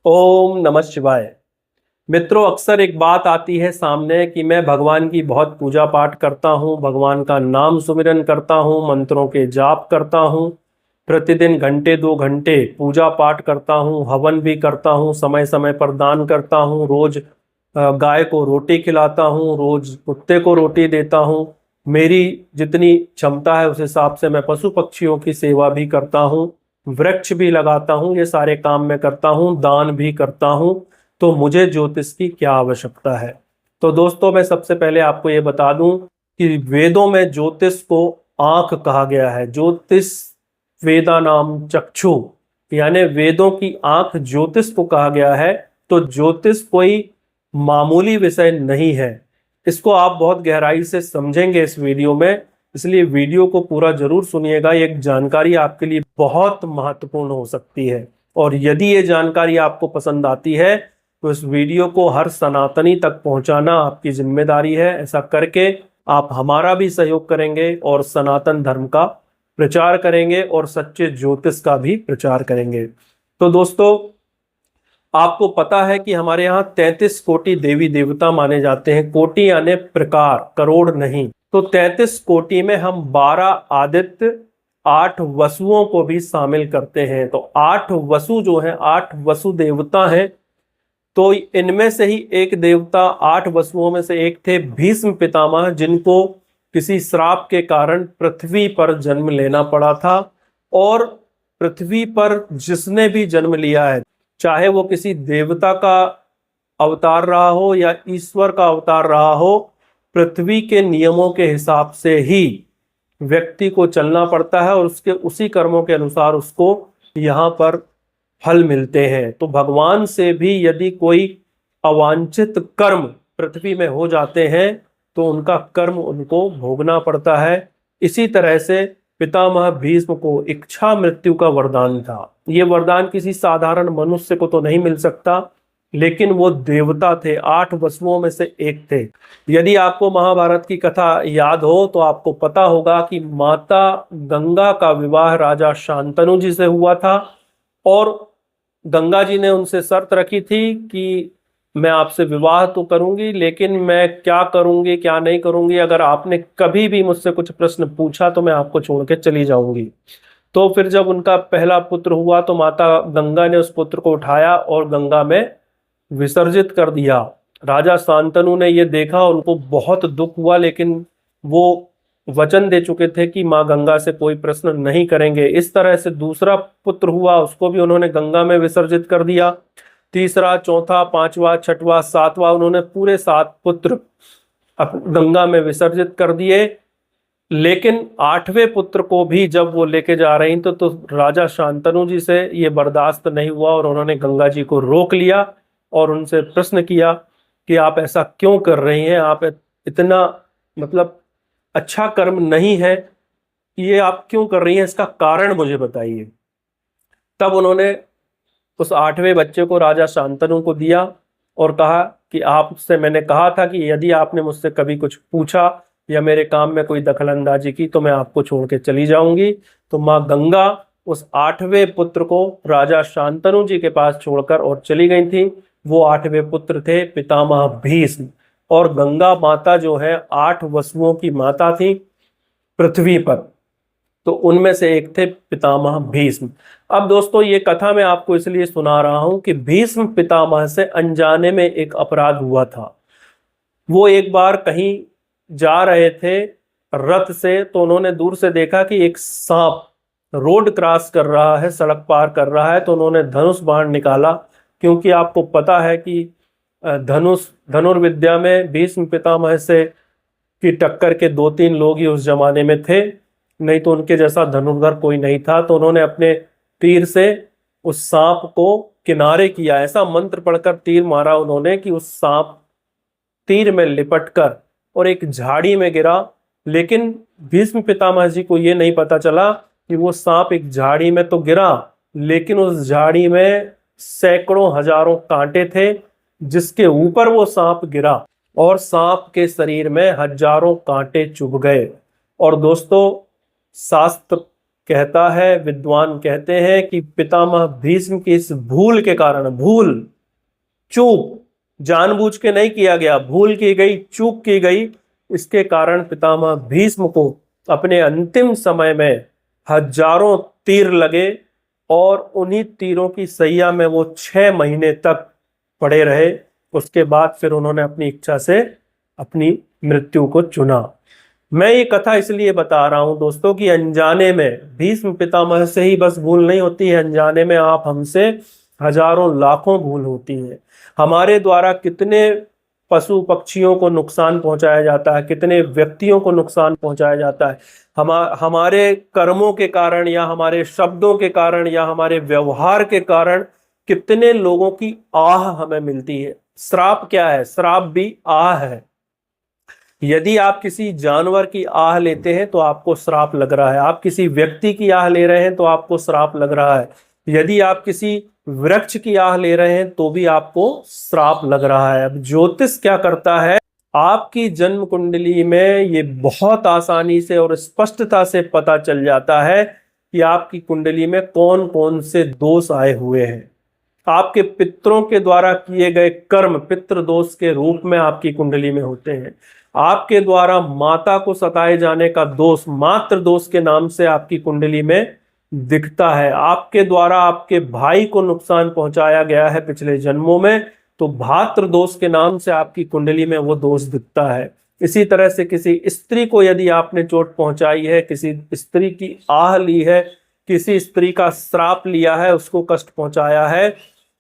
ओम नमः शिवाय। मित्रों, अक्सर एक बात आती है सामने कि मैं भगवान की बहुत पूजा पाठ करता हूँ, भगवान का नाम सुमिरन करता हूँ, मंत्रों के जाप करता हूँ, प्रतिदिन घंटे 2 घंटे पूजा पाठ करता हूँ, हवन भी करता हूँ, समय समय पर दान करता हूँ, रोज गाय को रोटी खिलाता हूँ, रोज कुत्ते को रोटी देता हूँ। मेरी जितनी क्षमता है उस हिसाब से मैं पशु पक्षियों की सेवा भी करता हूँ, वृक्ष भी लगाता हूँ, ये सारे काम मैं करता हूँ, दान भी करता हूँ। तो मुझे ज्योतिष की क्या आवश्यकता है? तो दोस्तों, मैं सबसे पहले आपको ये बता दूं कि वेदों में ज्योतिष को आंख कहा गया है। ज्योतिष वेदा नाम चक्षु, यानी वेदों की आंख ज्योतिष को कहा गया है। तो ज्योतिष कोई मामूली विषय नहीं है, इसको आप बहुत गहराई से समझेंगे इस वीडियो में, इसलिए वीडियो को पूरा जरूर सुनिएगा। ये एक जानकारी आपके लिए बहुत महत्वपूर्ण हो सकती है, और यदि ये जानकारी आपको पसंद आती है तो इस वीडियो को हर सनातनी तक पहुंचाना आपकी जिम्मेदारी है। ऐसा करके आप हमारा भी सहयोग करेंगे और सनातन धर्म का प्रचार करेंगे और सच्चे ज्योतिष का भी प्रचार करेंगे। तो दोस्तों, आपको पता है कि हमारे यहाँ 33 कोटि देवी देवता माने जाते हैं। कोटि यानी प्रकार, करोड़ नहीं। तो 33 कोटि में हम 12 आदित्य, 8 वसुओं को भी शामिल करते हैं। तो 8 वसु जो है, 8 वसु देवता हैं। तो इनमें से ही एक देवता, 8 वसुओं में से एक थे भीष्म पितामह, जिनको किसी श्राप के कारण पृथ्वी पर जन्म लेना पड़ा था। और पृथ्वी पर जिसने भी जन्म लिया है, चाहे वो किसी देवता का अवतार रहा हो या ईश्वर का अवतार रहा हो, पृथ्वी के नियमों के हिसाब से ही व्यक्ति को चलना पड़ता है और उसके उसी कर्मों के अनुसार उसको यहाँ पर फल मिलते हैं। तो भगवान से भी यदि कोई अवांछित कर्म पृथ्वी में हो जाते हैं तो उनका कर्म उनको भोगना पड़ता है। इसी तरह से पितामह भीष्म को इच्छा मृत्यु का वरदान था। ये वरदान किसी साधारण मनुष्य को तो नहीं मिल सकता, लेकिन वो देवता थे, 8 वसुओं में से एक थे। यदि आपको महाभारत की कथा याद हो तो आपको पता होगा कि माता गंगा का विवाह राजा शांतनु जी से हुआ था, और गंगा जी ने उनसे शर्त रखी थी कि मैं आपसे विवाह तो करूंगी, लेकिन मैं क्या करूंगी क्या नहीं करूंगी, अगर आपने कभी भी मुझसे कुछ प्रश्न पूछा तो मैं आपको छोड़ के चली जाऊंगी। तो फिर जब उनका पहला पुत्र हुआ तो माता गंगा ने उस पुत्र को उठाया और गंगा में विसर्जित कर दिया। राजा शांतनु ने ये देखा, उनको बहुत दुख हुआ, लेकिन वो वचन दे चुके थे कि माँ गंगा से कोई प्रश्न नहीं करेंगे। इस तरह से दूसरा पुत्र हुआ, उसको भी उन्होंने गंगा में विसर्जित कर दिया। तीसरा, चौथा, पांचवा, छठवां, सातवां, उन्होंने पूरे 7 पुत्र गंगा में विसर्जित कर दिए। लेकिन 8वें पुत्र को भी जब वो लेके जा रही तो राजा शांतनु जी से ये बर्दाश्त नहीं हुआ और उन्होंने गंगा जी को रोक लिया और उनसे प्रश्न किया कि आप ऐसा क्यों कर रही हैं, आप इतना मतलब अच्छा कर्म नहीं है, ये आप क्यों कर रही हैं, इसका कारण मुझे बताइए। तब उन्होंने उस 8वें बच्चे को राजा शांतनु को दिया और कहा कि आपसे मैंने कहा था कि यदि आपने मुझसे कभी कुछ पूछा या मेरे काम में कोई दखलंदाजी की तो मैं आपको छोड़ के चली जाऊंगी। तो माँ गंगा उस 8वें पुत्र को राजा शांतनु जी के पास छोड़कर और चली गई थी। वो 8वें पुत्र थे पितामह भीष्म। और गंगा माता जो है 8 वसुओं की माता थी पृथ्वी पर, तो उनमें से एक थे पितामह भीष्म। अब दोस्तों, ये कथा मैं आपको इसलिए सुना रहा हूं कि भीष्म पितामह से अनजाने में एक अपराध हुआ था। वो एक बार कहीं जा रहे थे रथ से, तो उन्होंने दूर से देखा कि एक सांप रोड क्रॉस कर रहा है, सड़क पार कर रहा है। तो उन्होंने धनुष बाण निकाला, क्योंकि आपको पता है कि धनुर्विद्या में भीष्म पितामह से की टक्कर के 2-3 लोग ही उस जमाने में थे, नहीं तो उनके जैसा धनुर्धर कोई नहीं था। तो उन्होंने अपने तीर से उस सांप को किनारे किया, ऐसा मंत्र पढ़कर तीर मारा उन्होंने कि उस सांप तीर में लिपटकर और एक झाड़ी में गिरा। लेकिन भीष्म पितामह जी को यह नहीं पता चला कि वो सांप एक झाड़ी में तो गिरा, लेकिन उस झाड़ी में सैकड़ों हजारों कांटे थे जिसके ऊपर वो सांप गिरा, और सांप के शरीर में हजारों कांटे चुभ गए। और दोस्तों, शास्त्र कहता है, विद्वान कहते हैं कि पितामह भीष्म की इस भूल के कारण, भूल चूक, जानबूझ के नहीं किया गया, भूल की गई, चूक की गई, इसके कारण पितामह भीष्म को अपने अंतिम समय में हजारों तीर लगे और उन्हीं तीरों की सैया में वो 6 महीने तक पड़े रहे। उसके बाद फिर उन्होंने अपनी इच्छा से अपनी मृत्यु को चुना। मैं ये कथा इसलिए बता रहा हूं दोस्तों कि अनजाने में भीष्म पितामह से ही बस भूल नहीं होती है, अनजाने में आप हमसे हजारों लाखों भूल होती है। हमारे द्वारा कितने पशु पक्षियों को नुकसान पहुंचाया जाता है, कितने व्यक्तियों को नुकसान पहुंचाया जाता है। हमारे कर्मों के कारण या हमारे शब्दों के कारण या हमारे व्यवहार के कारण कितने लोगों की आह हमें मिलती है। श्राप क्या है? श्राप भी आह है। यदि आप किसी जानवर की आह लेते हैं तो आपको श्राप लग रहा है, आप किसी व्यक्ति की आह ले रहे हैं तो आपको श्राप लग रहा है, यदि आप किसी वृक्ष की आह ले रहे हैं तो भी आपको श्राप लग रहा है। अब ज्योतिष क्या करता है, आपकी जन्म कुंडली में ये बहुत आसानी से और स्पष्टता से पता चल जाता है कि आपकी कुंडली में कौन कौन से दोष आए हुए हैं। आपके पितरों के द्वारा किए गए कर्म पितृ दोष के रूप में आपकी कुंडली में होते हैं। आपके द्वारा माता को सताए जाने का दोष मातृ दोष के नाम से आपकी कुंडली में दिखता है। आपके द्वारा आपके भाई को नुकसान पहुंचाया गया है पिछले जन्मों में, तो भातृ दोष के नाम से आपकी कुंडली में वो दोष दिखता है। इसी तरह से किसी स्त्री को यदि आपने चोट पहुंचाई है, किसी स्त्री की आह ली है, किसी स्त्री का श्राप लिया है, उसको कष्ट पहुंचाया है,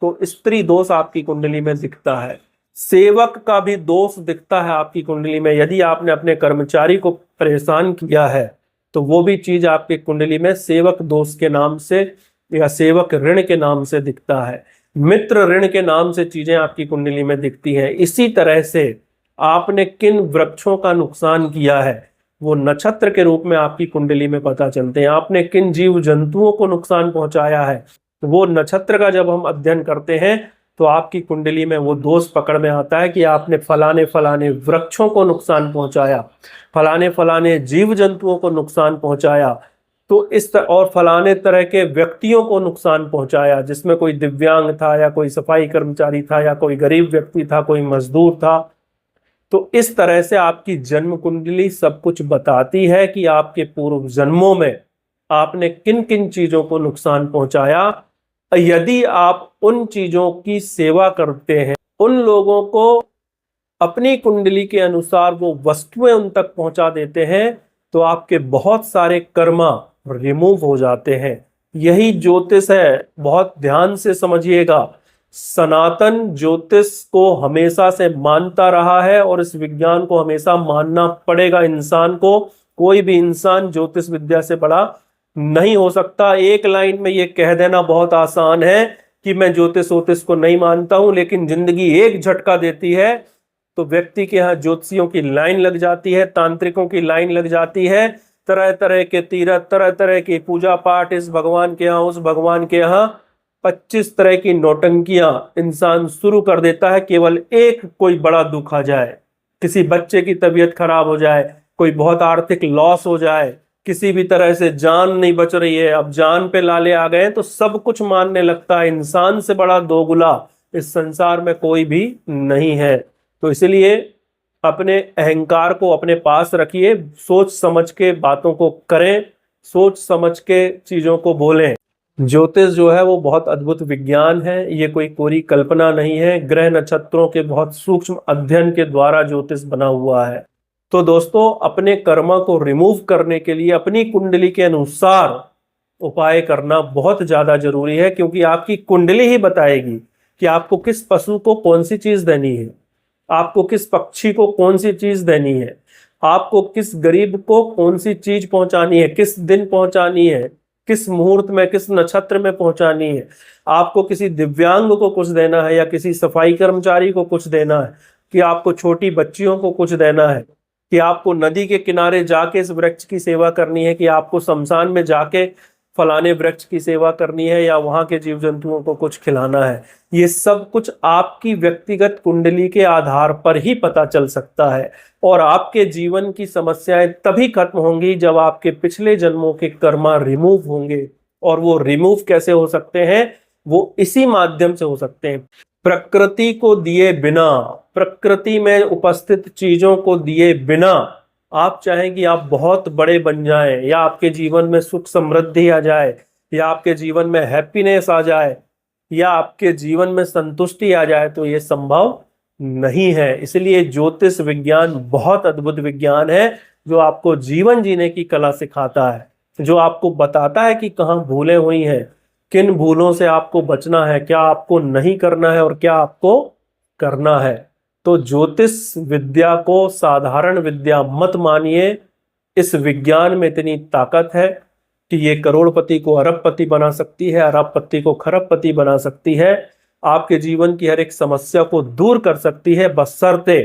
तो स्त्री दोष आपकी कुंडली में दिखता है। सेवक का भी दोष दिखता है आपकी कुंडली में। यदि आपने अपने कर्मचारी को परेशान किया है तो वो भी चीज आपकी कुंडली में सेवक दोष के नाम से या सेवक ऋण के नाम से दिखता है। मित्र ऋण के नाम से चीजें आपकी कुंडली में दिखती हैं। इसी तरह से आपने किन वृक्षों का नुकसान किया है वो नक्षत्र के रूप में आपकी कुंडली में पता चलते हैं। आपने किन जीव जंतुओं को नुकसान पहुंचाया है वो नक्षत्र का जब हम अध्ययन करते हैं तो आपकी कुंडली में वो दोष पकड़ में आता है कि आपने फलाने फलाने वृक्षों को नुकसान पहुंचाया, फलाने फलाने जीव जंतुओं को नुकसान पहुंचाया, तो इस तरह और फलाने तरह के व्यक्तियों को नुकसान पहुंचाया, जिसमें कोई दिव्यांग था या कोई सफाई कर्मचारी था या कोई गरीब व्यक्ति था, कोई मजदूर था। तो इस तरह से आपकी जन्म कुंडली सब कुछ बताती है कि आपके पूर्व जन्मों में आपने किन किन चीजों को नुकसान पहुंचाया। यदि आप उन चीजों की सेवा करते हैं, उन लोगों को अपनी कुंडली के अनुसार वो वस्तुएं उन तक पहुंचा देते हैं, तो आपके बहुत सारे कर्मा रिमूव हो जाते हैं। यही ज्योतिष है, बहुत ध्यान से समझिएगा। सनातन ज्योतिष को हमेशा से मानता रहा है और इस विज्ञान को हमेशा मानना पड़ेगा इंसान को। कोई भी इंसान ज्योतिष विद्या से बड़ा नहीं हो सकता। एक लाइन में ये कह देना बहुत आसान है कि मैं ज्योतिष वोतिष को नहीं मानता हूं, लेकिन जिंदगी एक झटका देती है तो व्यक्ति के यहाँ ज्योतिषियों की लाइन लग जाती है, तांत्रिकों की लाइन लग जाती है, तरह तरह के तीरथ, तरह तरह की पूजा पाठ, इस भगवान के यहाँ उस भगवान के यहाँ 25 तरह की नौटंकियां इंसान शुरू कर देता है। केवल एक कोई बड़ा दुख आ जाए, किसी बच्चे की तबीयत खराब हो जाए, कोई बहुत आर्थिक लॉस हो जाए, किसी भी तरह से जान नहीं बच रही है, अब जान पे लाले आ गए तो सब कुछ मानने लगता है। इंसान से बड़ा दोगुला इस संसार में कोई भी नहीं है। तो इसलिए अपने अहंकार को अपने पास रखिए, सोच समझ के बातों को करें, सोच समझ के चीजों को बोलें। ज्योतिष जो है वो बहुत अद्भुत विज्ञान है, ये कोई कोरी कल्पना नहीं है। ग्रह नक्षत्रों के बहुत सूक्ष्म अध्ययन के द्वारा ज्योतिष बना हुआ है। तो दोस्तों, अपने कर्म को रिमूव करने के लिए अपनी कुंडली के अनुसार उपाय करना बहुत ज्यादा जरूरी है, क्योंकि आपकी कुंडली ही बताएगी कि आपको किस पशु को कौन सी चीज देनी है, आपको किस पक्षी को कौन सी चीज देनी है, आपको किस गरीब को कौन सी चीज पहुंचानी है, किस दिन पहुंचानी है, किस मुहूर्त में, किस नक्षत्र में पहुंचानी है, आपको किसी दिव्यांग को कुछ देना है या किसी सफाई कर्मचारी को कुछ देना है, कि आपको छोटी बच्चियों को कुछ देना है, कि आपको नदी के किनारे जाके इस वृक्ष की सेवा करनी है, कि आपको शमशान में जाके फलाने वृक्ष की सेवा करनी है या वहां के जीव जंतुओं को कुछ खिलाना है। ये सब कुछ आपकी व्यक्तिगत कुंडली के आधार पर ही पता चल सकता है। और आपके जीवन की समस्याएं तभी खत्म होंगी जब आपके पिछले जन्मों के कर्मा रिमूव होंगे। और वो रिमूव कैसे हो सकते हैं? वो इसी माध्यम से हो सकते हैं, प्रकृति को दिए बिना, प्रकृति में उपस्थित चीजों को दिए बिना। आप चाहें कि आप बहुत बड़े बन जाएं, या आपके जीवन में सुख समृद्धि आ जाए, या आपके जीवन में हैप्पीनेस आ जाए, या आपके जीवन में संतुष्टि आ जाए, तो ये संभव नहीं है। इसलिए ज्योतिष विज्ञान बहुत अद्भुत विज्ञान है, जो आपको जीवन जीने की कला सिखाता है, जो आपको बताता है कि कहाँ भूलें हुई हैं, किन भूलों से आपको बचना है, क्या आपको नहीं करना है और क्या आपको करना है। तो ज्योतिष विद्या को साधारण विद्या मत मानिए। इस विज्ञान में इतनी ताकत है कि ये करोड़पति को अरबपति बना सकती है, अरबपति को खरबपति बना सकती है, आपके जीवन की हर एक समस्या को दूर कर सकती है, बशर्ते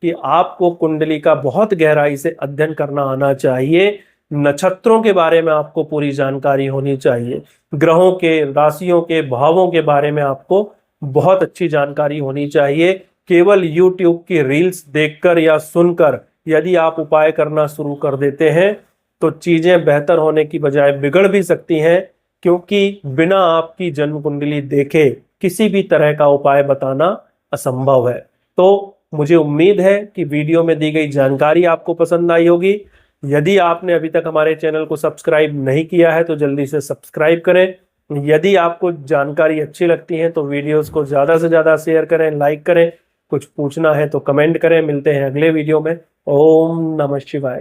कि आपको कुंडली का बहुत गहराई से अध्ययन करना आना चाहिए। नक्षत्रों के बारे में आपको पूरी जानकारी होनी चाहिए, ग्रहों के, राशियों के, भावों के बारे में आपको बहुत अच्छी जानकारी होनी चाहिए। केवल YouTube की रील्स देखकर या सुनकर यदि आप उपाय करना शुरू कर देते हैं तो चीजें बेहतर होने की बजाय बिगड़ भी सकती हैं, क्योंकि बिना आपकी जन्म कुंडली देखे किसी भी तरह का उपाय बताना असंभव है। तो मुझे उम्मीद है कि वीडियो में दी गई जानकारी आपको पसंद आई होगी। यदि आपने अभी तक हमारे चैनल को सब्सक्राइब नहीं किया है तो जल्दी से सब्सक्राइब करें। यदि आपको जानकारी अच्छी लगती है तो वीडियोस को ज़्यादा से ज़्यादा शेयर करें, लाइक करें। कुछ पूछना है तो कमेंट करें। मिलते हैं अगले वीडियो में। ओम नमः शिवाय।